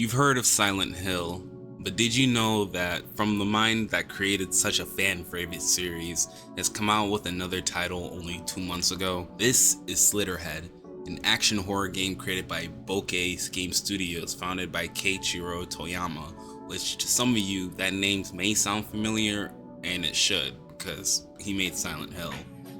You've heard of Silent Hill, but did you know that from the mind that created such a fan favorite series has come out with another title only 2 months ago? This is Slitterhead, an action horror game created by Bokeh Game Studios, founded by Keiichiro Toyama, which to some of you that name may sound familiar, and it should, because he made Silent Hill.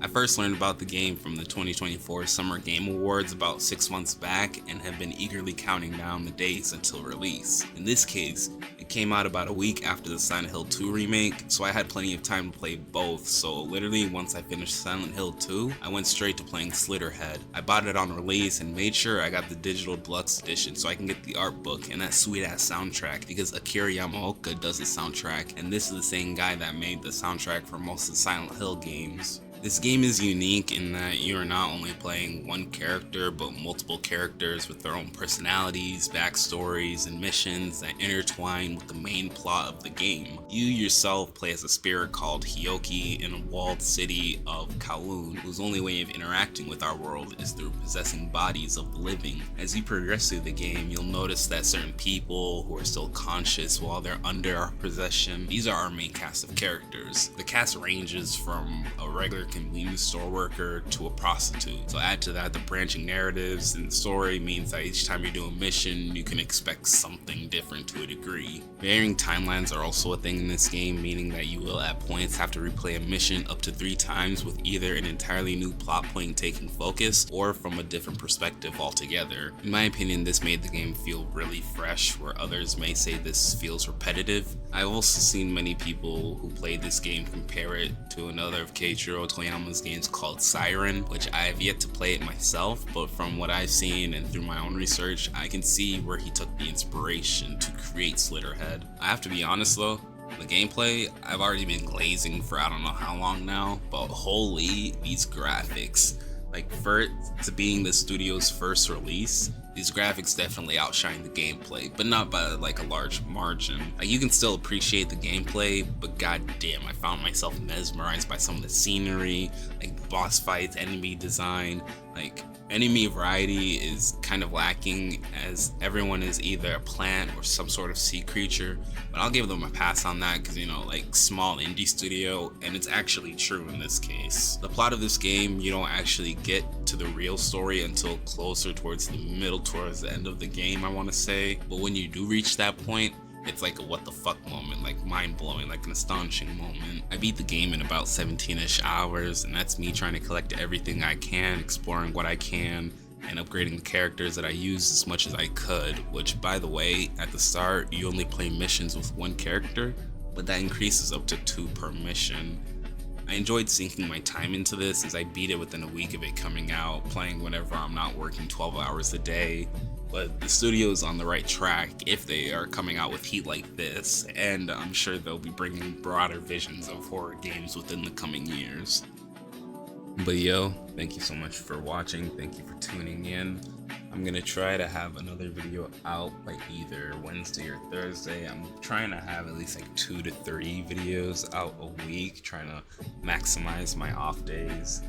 I first learned about the game from the 2024 Summer Game Awards about 6 months back and have been eagerly counting down the days until release. In this case, it came out about a week after the Silent Hill 2 remake, so I had plenty of time to play both, so literally once I finished Silent Hill 2, I went straight to playing Slitterhead. I bought it on release and made sure I got the digital deluxe edition so I can get the art book and that sweet ass soundtrack because Akira Yamaoka does the soundtrack, and this is the same guy that made the soundtrack for most of the Silent Hill games. This game is unique in that you are not only playing one character, but multiple characters with their own personalities, backstories, and missions that intertwine with the main plot of the game. You yourself play as a spirit called Hyoki in a walled city of Kowloon, whose only way of interacting with our world is through possessing bodies of the living. As you progress through the game, you'll notice that certain people who are still conscious while they're under our possession, these are our main cast of characters. The cast ranges from a regular convenience store worker to a prostitute. So add to that the branching narratives in the story means that each time you do a mission, you can expect something different to a degree. Varying timelines are also a thing in this game, meaning that you will at points have to replay a mission up to 3 times with either an entirely new plot point taking focus or from a different perspective altogether. In my opinion, this made the game feel really fresh, where others may say this feels repetitive. I've also seen many people who played this game compare it to another of Keiichiro Toyama's games called Siren, which I have yet to play it myself, but from what I've seen and through my own research, I can see where he took the inspiration to create Slitterhead. I have to be honest though, the gameplay, I've already been glazing for I don't know how long now, but holy, these graphics. Like, for it to being the studio's first release, these graphics definitely outshine the gameplay, but not by like a large margin. Like, you can still appreciate the gameplay, but goddamn, I found myself mesmerized by some of the scenery, like boss fights, enemy design. Like, enemy variety is kind of lacking as everyone is either a plant or some sort of sea creature, but I'll give them a pass on that because, you know, like, small indie studio, and it's actually true in this case. The plot of this game, you don't actually get to the real story until closer towards the end of the game, I want to say, but when you do reach that point, it's like a what the fuck moment, like mind-blowing, like an astonishing moment. I beat the game in about 17-ish hours, and that's me trying to collect everything I can, exploring what I can, and upgrading the characters that I use as much as I could, which, by the way, at the start, you only play missions with one character, but that increases up to 2 per mission. I enjoyed sinking my time into this as I beat it within a week of it coming out, playing whenever I'm not working 12 hours a day. But the studio is on the right track if they are coming out with heat like this, and I'm sure they'll be bringing broader visions of horror games within the coming years. But yo, thank you so much for watching, thank you for tuning in. I'm gonna try to have another video out by either Wednesday or Thursday. I'm trying to have at least like 2 to 3 videos out a week, trying to maximize my off days.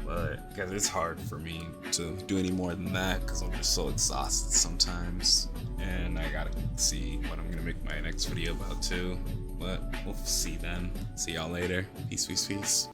But guys, it's hard for me to do any more than that because I'm just so exhausted sometimes, and I gotta see what I'm gonna make my next video about too. But we'll see then. See y'all later. Peace, peace, peace.